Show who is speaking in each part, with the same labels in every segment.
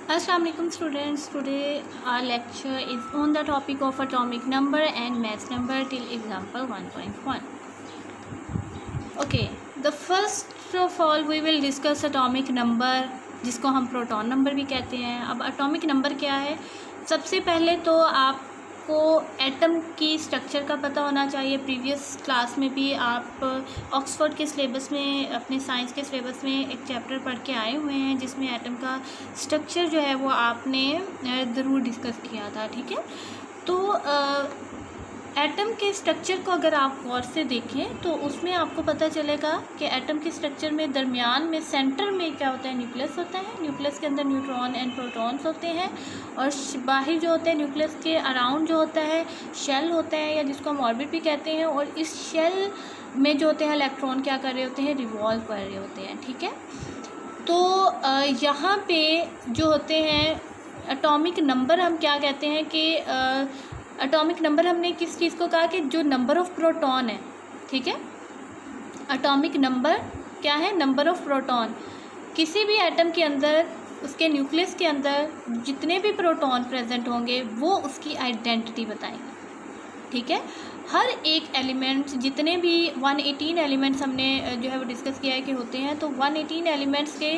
Speaker 1: Assalamu alaikum students. Today our lecture is on the topic of atomic number and mass number till example 1.1. Okay, the first of all we will discuss atomic number, जिसको हम proton number भी कहते हैं. अब atomic number क्या है? सबसे पहले तो आपको एटम की स्ट्रक्चर का पता होना चाहिए. प्रीवियस क्लास में भी आप ऑक्सफोर्ड के सिलेबस में, अपने साइंस के सिलेबस में एक चैप्टर पढ़ के आए हुए हैं जिसमें एटम का स्ट्रक्चर जो है वो आपने ज़रूर डिस्कस किया था. ठीक है, तो एटम के स्ट्रक्चर को अगर आप गौर से देखें तो उसमें आपको पता चलेगा कि एटम के स्ट्रक्चर में दरमियान में सेंटर में क्या होता है, न्यूक्लियस होता है. न्यूक्लियस के अंदर न्यूट्रॉन एंड प्रोटॉन्स होते हैं और बाहर जो होता है न्यूक्लियस के अराउंड जो होता है शेल होता है, या जिसको हम ऑर्बिट भी कहते हैं. और इस शेल में जो होते हैं इलेक्ट्रॉन क्या कर रहे होते हैं, रिवॉल्व कर रहे होते हैं. ठीक है, तो यहाँ पे जो होते हैं एटॉमिक नंबर हम क्या कहते हैं कि एटॉमिक नंबर हमने किस चीज़ को कहा कि जो नंबर ऑफ़ प्रोटॉन है. ठीक है, एटॉमिक नंबर क्या है? Number of proton. किसी भी एटम के अंदर, उसके न्यूक्लियस के अंदर जितने भी प्रोटॉन प्रेजेंट होंगे वो उसकी आइडेंटिटी बताएंगे. ठीक है, हर एक एलिमेंट, जितने भी 118 एलिमेंट्स हमने जो है वो डिस्कस किया है कि होते हैं, तो 118 एलिमेंट्स के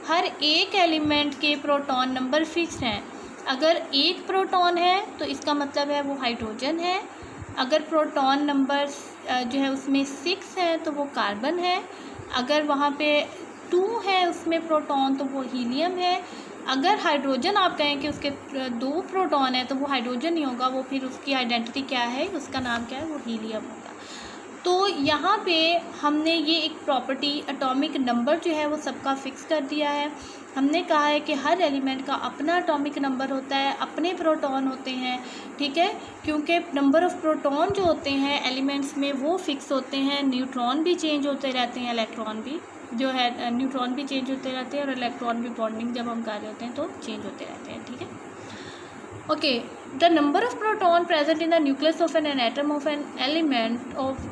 Speaker 1: हर एक एलिमेंट के प्रोटॉन नंबर फिक्स हैं. अगर एक प्रोटॉन है तो इसका मतलब है वो हाइड्रोजन है. अगर प्रोटॉन नंबर जो है उसमें 6 है तो वो कार्बन है. अगर वहाँ पे 2 है उसमें प्रोटॉन तो वो हीलियम है. अगर हाइड्रोजन आप कहें कि उसके 2 प्रोटॉन है तो वो हाइड्रोजन नहीं होगा, वो फिर उसकी आइडेंटिटी क्या है, उसका नाम क्या है, वो हीलियम होगा. तो यहाँ पे हमने ये एक प्रॉपर्टी एटॉमिक नंबर जो है वो सबका फिक्स कर दिया है. हमने कहा है कि हर एलिमेंट का अपना एटॉमिक नंबर होता है, अपने प्रोटॉन होते हैं. ठीक है, क्योंकि नंबर ऑफ़ प्रोटॉन जो होते हैं एलिमेंट्स में वो फिक्स होते हैं. न्यूट्रॉन भी चेंज होते रहते हैं, इलेक्ट्रॉन भी जो है, न्यूट्रॉन भी चेंज होते रहते हैं और इलेक्ट्रॉन भी बॉन्डिंग जब हम कर रहे होते हैं तो चेंज होते रहते हैं. ठीक है, okay, the number of proton present in the nucleus of an atom of an element of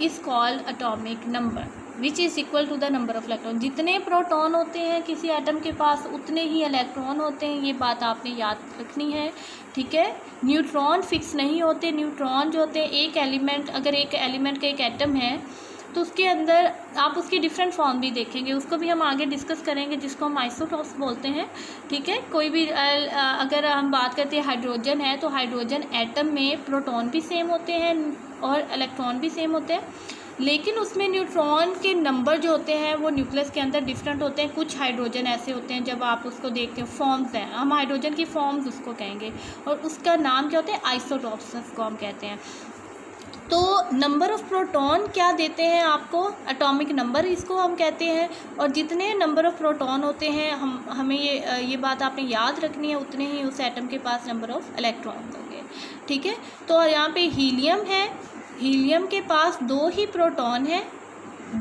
Speaker 1: is called atomic number, which is equal to the number of electron. जितने प्रोटॉन होते हैं किसी एटम के पास उतने ही इलेक्ट्रॉन होते हैं. ये बात आपने याद रखनी है. ठीक है, न्यूट्रॉन फिक्स नहीं होते. न्यूट्रॉन जो होते हैं एक एलिमेंट, अगर एक एलिमेंट का एक एटम है तो उसके अंदर आप उसकी डिफरेंट फॉर्म भी देखेंगे, उसको भी हम आगे डिस्कस करेंगे, जिसको हम आइसोटॉप्स बोलते हैं. ठीक है, कोई भी अगर हम बात करते हैं हाइड्रोजन है तो हाइड्रोजन एटम में प्रोटॉन भी सेम होते हैं और इलेक्ट्रॉन भी सेम होते हैं, लेकिन उसमें न्यूट्रॉन के नंबर जो होते हैं वो न्यूक्लियस के अंदर डिफरेंट होते हैं. कुछ हाइड्रोजन ऐसे होते हैं जब आप उसको देखते हैं, फॉर्म्स हैं, हम हाइड्रोजन की फॉर्म्स उसको कहेंगे और उसका नाम क्या होता है, आइसोटॉप्स उसको हम कहते हैं. तो नंबर ऑफ़ प्रोटॉन क्या देते हैं आपको, एटॉमिक नंबर इसको हम कहते हैं. और जितने नंबर ऑफ़ प्रोटॉन होते हैं हमें ये बात आपने याद रखनी है, उतने ही उस एटम के पास नंबर ऑफ़ इलेक्ट्रॉन होंगे. ठीक है, तो यहाँ पे हीलियम है, हीलियम के पास 2 ही प्रोटॉन है,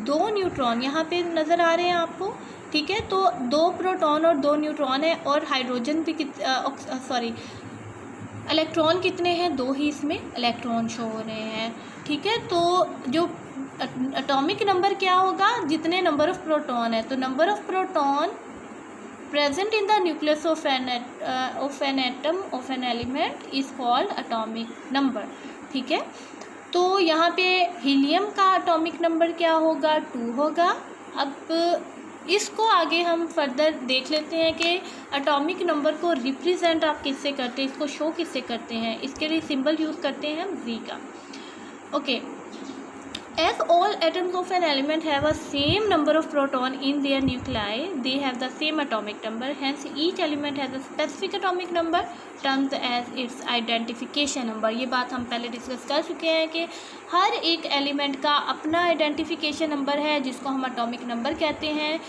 Speaker 1: 2 न्यूट्रॉन यहाँ पे नज़र आ रहे हैं आपको. ठीक है, तो 2 प्रोटॉन और 2 न्यूट्रॉन है. और हाइड्रोजन भी इलेक्ट्रॉन कितने हैं, 2 ही इसमें इलेक्ट्रॉन शो हो रहे हैं. ठीक है, तो जो एटॉमिक नंबर क्या होगा, जितने नंबर ऑफ़ प्रोटॉन है, तो number of proton present in the nucleus of an atom of an element is called atomic number. ठीक है, तो यहाँ पे हीलियम का एटॉमिक नंबर क्या होगा, 2 होगा. अब इसको आगे हम फर्दर देख लेते हैं कि एटॉमिक नंबर को रिप्रेजेंट आप किससे करते हैं, इसको शो किससे करते हैं. इसके लिए सिंबल यूज़ करते हैं हम Z का. Okay, as all atoms of an element have a same number of proton in their nuclei, they have the same atomic number. Hence each element has a specific atomic number termed as its identification number. ये बात हम पहले discuss कर चुके हैं कि हर एक element का अपना आइडेंटिफिकेशन नंबर है जिसको हम एटॉमिक नंबर कहते हैं.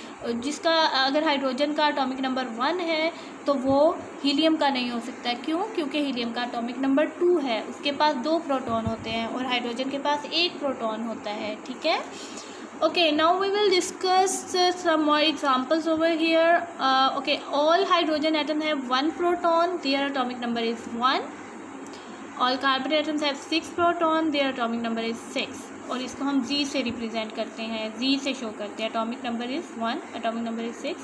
Speaker 1: जिसका अगर हाइड्रोजन का एटॉमिक नंबर 1 है तो वो हीलियम का नहीं हो सकता. क्यों? क्योंकि हीलियम का एटॉमिक नंबर 2 है, उसके पास 2 प्रोटॉन होते हैं और हाइड्रोजन के पास 1 प्रोटॉन होता है. ठीक है, okay, now we will discuss some more examples over here. Okay, all hydrogen atoms have 1 proton, their atomic number is 1. all carbon atoms have 6 proton, their atomic number is 6. और इसको हम Z से represent करते हैं, Z से show करते हैं. Atomic number is 1, atomic number is 6.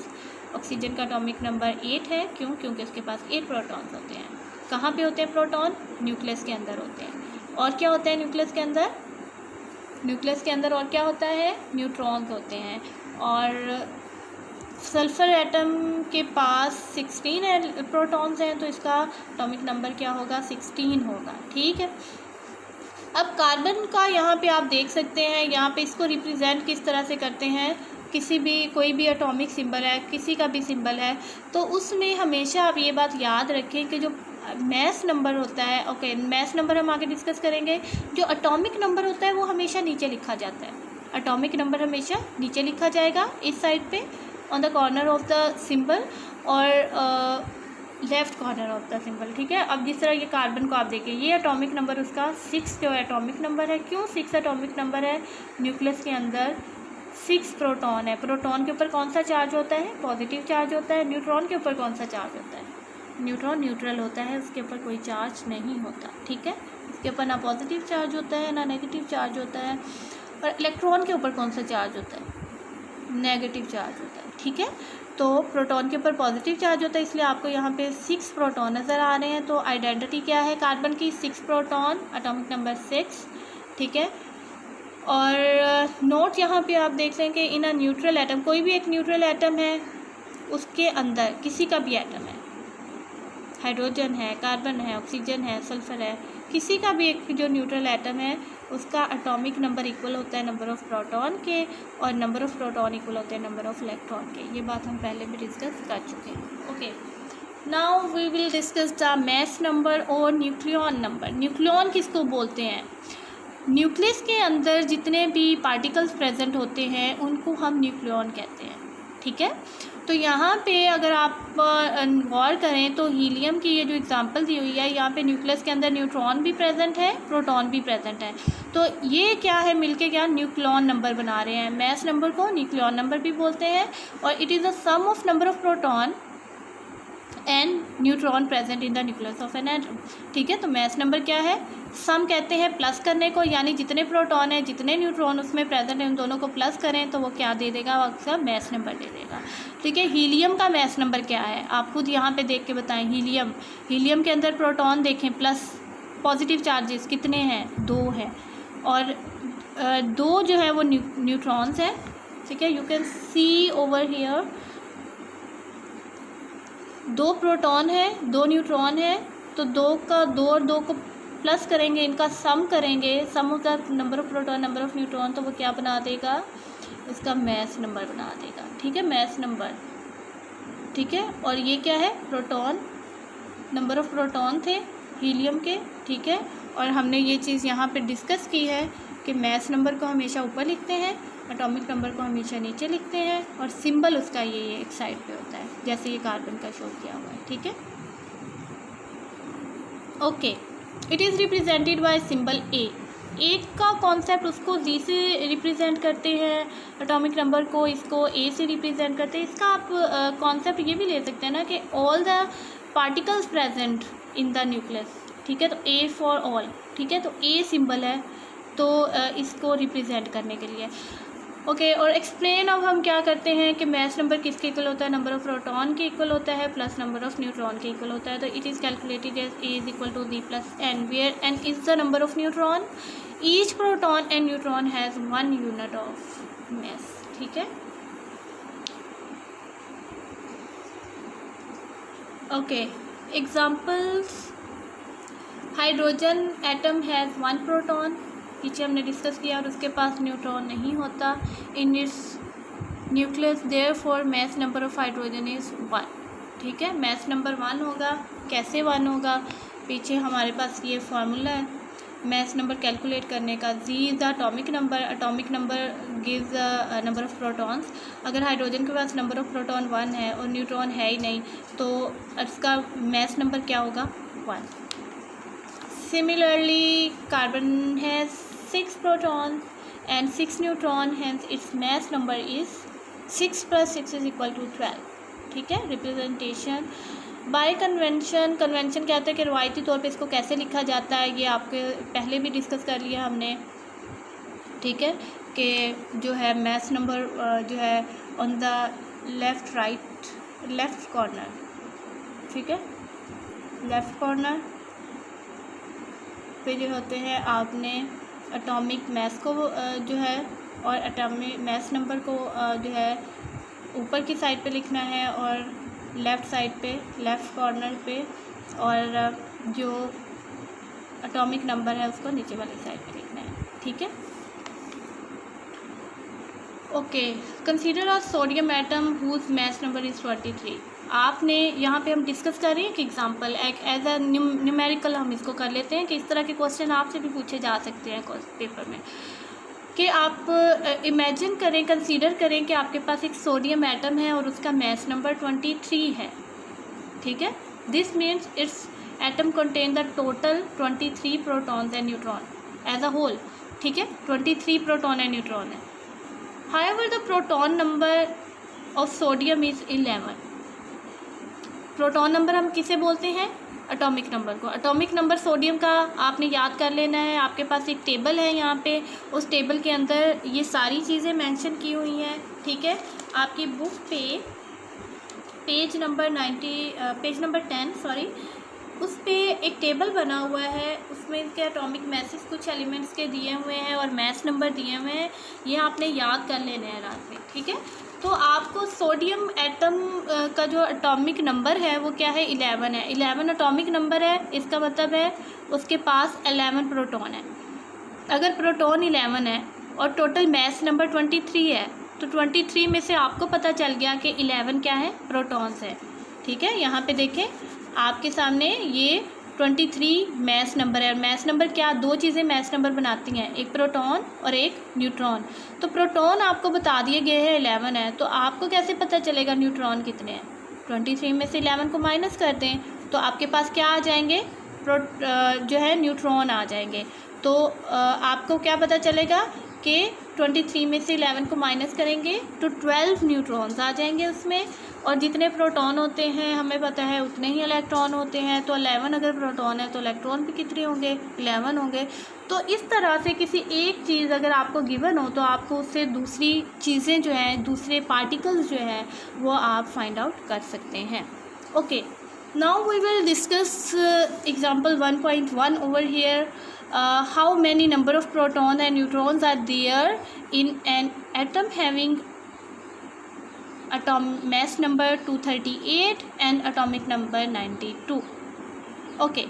Speaker 1: Oxygen का एटॉमिक नंबर 8 है। क्यों? क्योंकि उसके पास 8 प्रोटॉन्स होते हैं। कहाँ पे होते हैं प्रोटॉन? न्यूक्लियस के अंदर होते हैं। और क्या होता है न्यूक्लियस के अंदर? न्यूक्लियस के अंदर और क्या होता है? न्यूट्रॉन्स होते हैं। और सल्फ़र एटम के पास 16 प्रोटॉन्स हैं, तो इसका एटॉमिक नंबर क्या होगा? 16 होगा। ठीक है। अब कार्बन का यहाँ पे आप देख सकते हैं, यहाँ पे इसको रिप्रेजेंट किस तरह से करते हैं। किसी भी कोई भी एटॉमिक सिंबल है, किसी का भी सिंबल है, तो उसमें हमेशा आप ये बात याद रखें कि जो मैस नंबर होता है, ओके मैस नंबर हम आगे डिस्कस करेंगे, जो एटॉमिक नंबर होता है वो हमेशा नीचे लिखा जाता है। एटॉमिक नंबर हमेशा नीचे लिखा जाएगा इस साइड पे on the corner of the symbol और left corner of the symbol. ठीक है। अब जिस तरह ये कार्बन को आप देखिए, ये एटॉमिक नंबर उसका 6 जो एटॉमिक नंबर है। क्यों 6 एटॉमिक नंबर है? न्यूक्लियस के अंदर 6 प्रोटॉन है। प्रोटॉन के ऊपर कौन सा चार्ज होता है? पॉजिटिव चार्ज होता है। न्यूट्रॉन के ऊपर कौन सा चार्ज होता है? न्यूट्रॉन न्यूट्रल होता है, उसके ऊपर कोई चार्ज नहीं होता। ठीक है। इसके ऊपर ना पॉजिटिव चार्ज होता है ना नेगेटिव चार्ज होता है। और इलेक्ट्रॉन के ऊपर कौन सा चार्ज होता है? नेगेटिव चार्ज होता है। ठीक है। तो प्रोटॉन के ऊपर पॉजिटिव चार्ज होता है, इसलिए आपको यहाँ पे 6 प्रोटॉन नज़र आ रहे हैं। तो आइडेंटिटी क्या है कार्बन की? 6 प्रोटॉन, एटॉमिक नंबर 6। ठीक है। और नोट यहाँ पे आप देख रहे हैं कि इन अ न्यूट्रल एटम, कोई भी एक न्यूट्रल एटम है, उसके अंदर किसी का भी एटम है, हाइड्रोजन है, कार्बन है, ऑक्सीजन है, सल्फर है, किसी का भी एक जो न्यूट्रल एटम है उसका एटॉमिक नंबर इक्वल होता है नंबर ऑफ़ प्रोटॉन के, और नंबर ऑफ़ प्रोटॉन इक्वल होते हैं नंबर ऑफ़ इलेक्ट्रॉन के। ये बात हम पहले भी डिस्कस कर चुके हैं। Okay, now we will discuss the mass number और न्यूक्लियॉन नंबर। न्यूक्लियॉन किसको बोलते हैं? न्यूक्लियस के अंदर जितने भी पार्टिकल्स प्रेजेंट होते हैं उनको हम न्यूक्लियॉन कहते हैं। ठीक है। तो यहाँ पे अगर आप गौर करें तो हीलियम की ये जो एग्जांपल दी हुई है, यहाँ पे न्यूक्लियस के अंदर न्यूट्रॉन भी प्रेजेंट है, प्रोटॉन भी प्रेजेंट है। तो ये क्या है मिलके क्या न्यूक्लियॉन नंबर बना रहे हैं। मैस नंबर को न्यूक्लियॉन नंबर भी बोलते हैं, और it is the sum of number of proton and neutron present in the nucleus of an atom. ठीक है। तो मैस नंबर क्या है? सम कहते हैं प्लस करने को, यानी जितने प्रोटॉन है जितने न्यूट्रॉन उसमें प्रेजेंट है उन दोनों को प्लस करें तो वो क्या दे देगा? वो अक्सर मैस नंबर दे देगा। ठीक है। हीलियम का मैस नंबर क्या है? आप खुद यहाँ पे देख के बताएं। हीलियम के अंदर प्रोटॉन देखें, प्लस पॉजिटिव चार्जेस कितने हैं? 2 हैं, और 2 जो है वो न्यूट्रॉन्स हैं। ठीक है। You can see over here 2 proton है, 2 न्यूट्रॉन है, तो 2 का 2 और 2 को प्लस करेंगे, इनका सम करेंगे, sum of the number of proton number of neutron, तो वो क्या बना देगा? इसका मैस नंबर बना देगा। ठीक है। Mass number. ठीक है। और ये क्या है? प्रोटॉन, नंबर ऑफ प्रोटॉन थे हीलियम के। ठीक है। और हमने ये चीज़ यहाँ पे डिस्कस की है कि मैस नंबर को हमेशा ऊपर लिखते हैं, एटॉमिक नंबर को हमेशा नीचे लिखते हैं, और सिंबल उसका ये एक साइड पे होता है, जैसे ये कार्बन का शो किया हुआ है। ठीक है। Okay, it is represented by symbol A. एक का कॉन्सेप्ट उसको जी से रिप्रेजेंट करते हैं, एटॉमिक नंबर को इसको ए से रिप्रेजेंट करते हैं। इसका आप कॉन्सेप्ट ये भी ले सकते हैं ना कि all the particles present in the nucleus. ठीक है। तो ए फॉर ऑल। ठीक है। तो ए सिंबल है तो इसको रिप्रेजेंट करने के लिए। ओके, और एक्सप्लेन अब हम क्या करते हैं कि मैस नंबर किसके इक्वल होता है? नंबर ऑफ प्रोटॉन के इक्वल होता है प्लस नंबर ऑफ न्यूट्रॉन के इक्वल होता है। तो it is calculated as A is equal to B plus N, where N is the number of neutron. Each proton and neutron has 1 unit of mass. ठीक है। Okay, examples. Hydrogen atom has 1 proton, पीछे हमने discuss किया, और उसके पास neutron नहीं होता in its nucleus, therefore mass number of hydrogen is 1। ठीक है। मैस नंबर 1 होगा। कैसे 1 होगा? पीछे हमारे पास ये फार्मूला है मैस नंबर कैलकुलेट करने का। Z is the atomic number, atomic number gives the number of protons. अगर हाइड्रोजन के पास नंबर ऑफ प्रोटॉन 1 है और न्यूट्रॉन है ही नहीं, तो इसका मैस नंबर क्या होगा? 1। Similarly, carbon has 6 protons and 6 neutron, hence its mass number is 6 plus 6 is equal to 12. ठीक है। Representation bye convention. कन्वेंशन क्या होता है कि रवायती तौर पे इसको कैसे लिखा जाता है, ये आपके पहले भी डिस्कस कर लिया हमने। ठीक है। कि जो है मैस नंबर जो है on the left right left corner, ठीक है। लेफ़्ट कॉर्नर पे जो होते हैं आपने एटॉमिक मास को जो है और एटॉमिक मास नंबर को जो है ऊपर की साइड पे लिखना है और लेफ़्ट साइड पे लेफ़्ट कॉर्नर पे, और जो एटॉमिक नंबर है उसको नीचे वाली साइड पे लिखना है, ठीक है। Okay, consider a sodium atom whose mass number is 23। आपने यहाँ पे हम डिस्कस कर रहे हैं कि एग्जांपल एक एज अ न्यूमेरिकल हम इसको कर लेते हैं कि इस तरह के क्वेश्चन आपसे भी पूछे जा सकते हैं पेपर में, कि आप इमेजिन करें, कंसीडर करें कि आपके पास एक सोडियम एटम है और उसका मास नंबर 23 है, ठीक है। This means its atom contain the total 23 protons and neutron as a whole, ठीक है। 23 प्रोटॉन एंड न्यूट्रॉन है। However the proton number of sodium is 11। Proton number हम किसे बोलते हैं? एटॉमिक नंबर को। एटॉमिक नंबर सोडियम का आपने याद कर लेना है। आपके पास एक टेबल है यहाँ पे, उस टेबल के अंदर ये सारी चीज़ें मेंशन की हुई हैं, ठीक है। आपकी बुक पे पेज नंबर 10 सॉरी, उस पे एक टेबल बना हुआ है, उसमें इनके एटॉमिक मैसेज कुछ एलिमेंट्स के दिए हुए हैं और मैस नंबर दिए हुए हैं। ये आपने याद कर लेने हैं रात में, ठीक है। तो आपको सोडियम एटम का जो एटॉमिक नंबर है वो क्या है? 11 है। 11 एटॉमिक नंबर है, इसका मतलब है उसके पास 11 प्रोटॉन है। अगर प्रोटॉन 11 है और टोटल मैस नंबर 23 है, तो 23 में से आपको पता चल गया कि 11 क्या है? प्रोटॉन्स है, ठीक है। यहाँ पे देखें आपके सामने ये 23 मैस नंबर है। और मैस नंबर क्या, दो चीज़ें मैस नंबर बनाती हैं, एक प्रोटॉन और एक न्यूट्रॉन। तो प्रोटॉन आपको बता दिए गए हैं 11 है, तो आपको कैसे पता चलेगा न्यूट्रॉन कितने हैं? 23 में से 11 को माइनस कर दें तो आपके पास क्या आ जाएंगे? जो है न्यूट्रॉन आ जाएंगे। तो आपको क्या पता चलेगा कि 23 में से 11 को माइनस करेंगे तो 12 न्यूट्रॉन्स आ जाएंगे उसमें। और जितने प्रोटॉन होते हैं हमें पता है उतने ही इलेक्ट्रॉन होते हैं। तो 11 अगर प्रोटॉन है तो इलेक्ट्रॉन भी कितने होंगे? 11 होंगे। तो इस तरह से किसी एक चीज़ अगर आपको गिवन हो तो आपको उससे दूसरी चीज़ें जो हैं, दूसरे पार्टिकल्स जो हैं वो आप फाइंड आउट कर सकते हैं। Okay, now we will discuss example 1.1 over here. How many number of protons and neutrons are there in an atom having atomic mass number 238 and atomic number 92? Okay,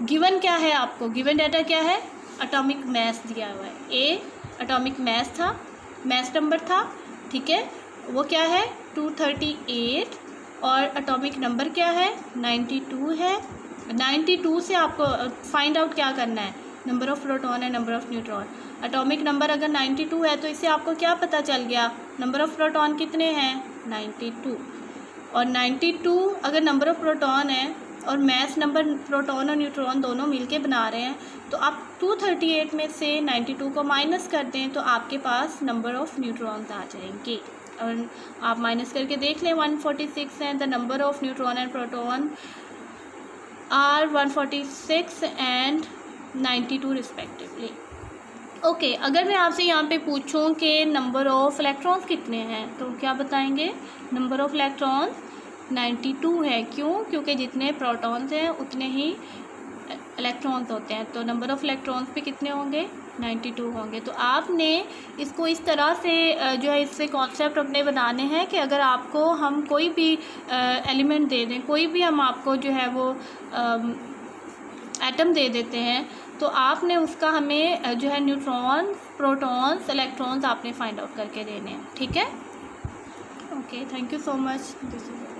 Speaker 1: given क्या है आपको? Given data क्या है? Atomic mass दिया हुआ है। ए atomic mass था, mass number था, ठीक है, वो क्या है? 238 और एटॉमिक नंबर क्या है? 92 है। 92 से आपको फाइंड आउट क्या करना है? नंबर ऑफ़ प्रोटॉन है, number of neutron. Atomic number अगर 92 है तो इससे आपको क्या पता चल गया? नंबर ऑफ़ प्रोटॉन कितने हैं? 92। और 92 अगर नंबर ऑफ़ प्रोटॉन है और मैस नंबर प्रोटॉन और न्यूट्रॉन दोनों मिलके बना रहे हैं, तो आप 238 में से 92 को माइनस कर दें तो आपके पास नंबर ऑफ़ न्यूट्रॉन्स आ जाएंगे। और आप माइनस करके देख लें, 146 हैं। The number of neutron and proton are 146 and 92 respectively. Okay, अगर मैं आपसे यहाँ पे पूछूं कि नंबर ऑफ़ इलेक्ट्रॉन्स कितने हैं तो क्या बताएंगे? नंबर ऑफ़ इलेक्ट्रॉन्स 92 है। क्यों? क्योंकि जितने प्रोटॉन्स हैं उतने ही इलेक्ट्रॉन्स होते हैं। तो नंबर ऑफ़ इलेक्ट्रॉन्स पे कितने होंगे? 92 होंगे। तो आपने इसको इस तरह से जो है इससे कॉन्सेप्ट अपने बनाने हैं कि अगर आपको हम कोई भी एलिमेंट दे दें, कोई भी हम आपको जो है वो एटम दे देते हैं, तो आपने उसका हमें जो है न्यूट्रॉन, प्रोटॉन्स, इलेक्ट्रॉन्स आपने फाइंड आउट करके देने हैं, ठीक है। Okay, thank you so much. This is